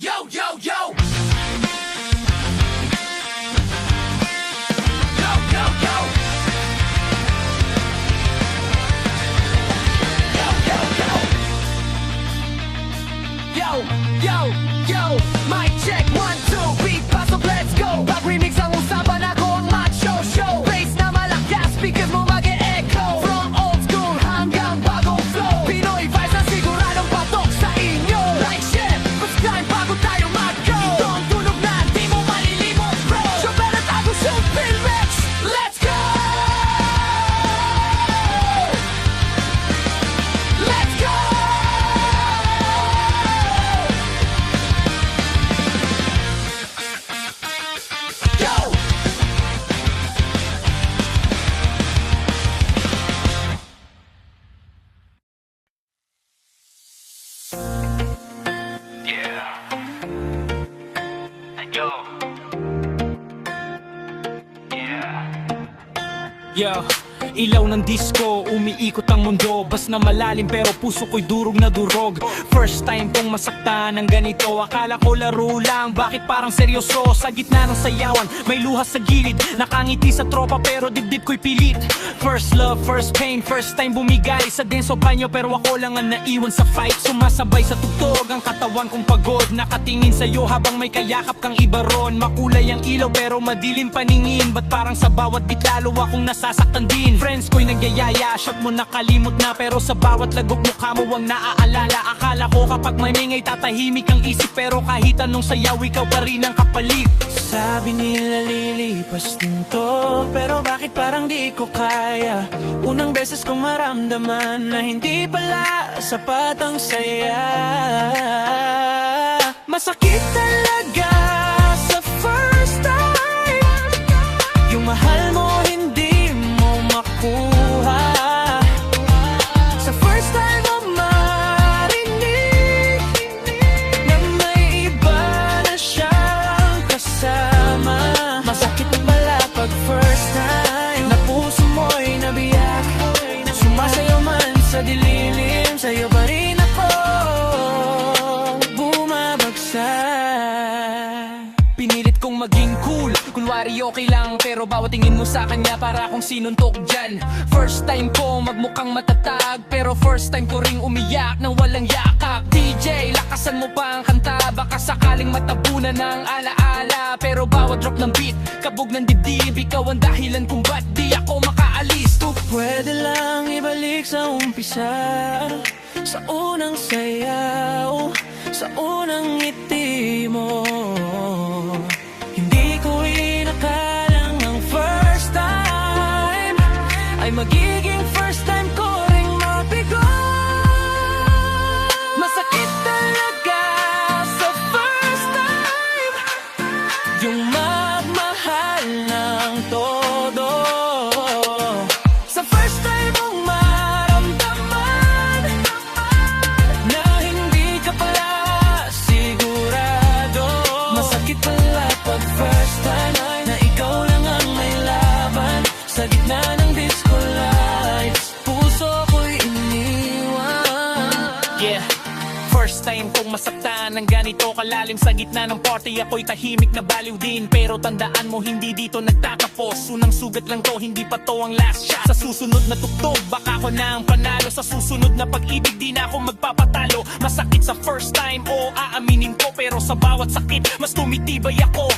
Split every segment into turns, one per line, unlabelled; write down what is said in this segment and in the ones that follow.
Yo, yo, yo! Yo, yo, yo! Yo, yo, yo! Yo, yo, yo! Mic check, 1, 2, beat, pasok, let's go! Pag remix ang usapan, ako ang macho show. Bass na malakas, speakers mo mag-e-echo. From old school hanggang bagong flow, Pinoy vibes na siguradong patok sa inyo. Like, share, subscribe bago tayo mag-go. Ito ang tunog na di mo malilimot, bro. So better tago sa Pilrex, let's go! Let's go! Go! Yeah. Yo. Yeah.
Yo, ilaw ng disco, umiikot ang mundo. Bas na malalim pero puso ko'y durog na durog. First time kong masaktan ng ganito. Akala ko laro lang, bakit parang seryoso? Sa gitna ng sayawan, may luha sa gilid. Nakangiti sa tropa pero dibdib ko'y pilit. First love, first pain, first time bumigay sa denso banyo. Pero ako lang ang naiwan sa fight. Sumasabay sa tugtog, ang katawan kong pagod. Nakatingin sa'yo habang may kayakap kang iba ron. Makulay ang ilaw pero madilim paningin. Ba't parang sa bawat bit lalo akong nasasaktan din? Friends ko'y nagyayaya, shot mo nakalimot na. Pero sa bawat lagok mukha mo ang naaalala. Akala ko kapag may mingay tatahimik ang isip. Pero kahit anong sayaw ikaw pa rin ang kapalit. Sabi nila lilipas din to, pero bakit parang di ko kaya? Unang beses kong maramdaman na hindi pala sapat ang saya. Masakit talaga sa first time, yung mahal mo hindi mo makuha. Sa first time mo marinig na may iba na siyang kasama. Masakit pala pag first time na puso mo'y nabiyak. Sumasayaw man sa dilim, sa'yo pa rin ako bumabagsak. Pinilit kong maging cool, kunwari okay lang. Pero bawat tingin mo sa kanya para akong sinuntok dyan. First time ko magmukhang matatag, pero first time ko ring umiyak nang walang yakap. DJ, lakasan mo pa ang kanta, baka sakaling matabunan ng alaala. Pero bawat drop ng beat, kabog ng dibdib. Ikaw ang dahilan kung ba't di ako makaalis. Pwede lang ibalik sa umpisa, sa unang sayaw, sa unang ngiti mo. Hindi ko inakalang ang first time ay magiging first time ko ring mabigo. Masakit talaga sa first time, yung magmahal ng todo. Sa first time mong maramdaman na hindi ka pala sigurado. Masakit pala pag first time na ikaw lang ang may laban. Sa gitna ng disco lights, puso ko'y iniwan. Yeah, first time kong masaktan ng ganito kalalim. Sa gitna ng party ako'y tahimik na baliw din. Pero tandaan mo hindi dito nagtatapos. Unang sugat lang to, hindi pa to ang last shot. Sa susunod na tugtog, baka ako na ang panalo. Sa susunod na pag-ibig, di na ako magpapatalo. Masakit sa first time, o aaminin ko. Pero sa bawat sakit, mas tumitibay ako.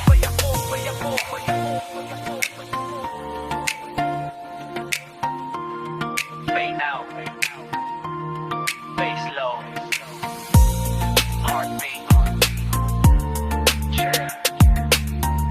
Pay now.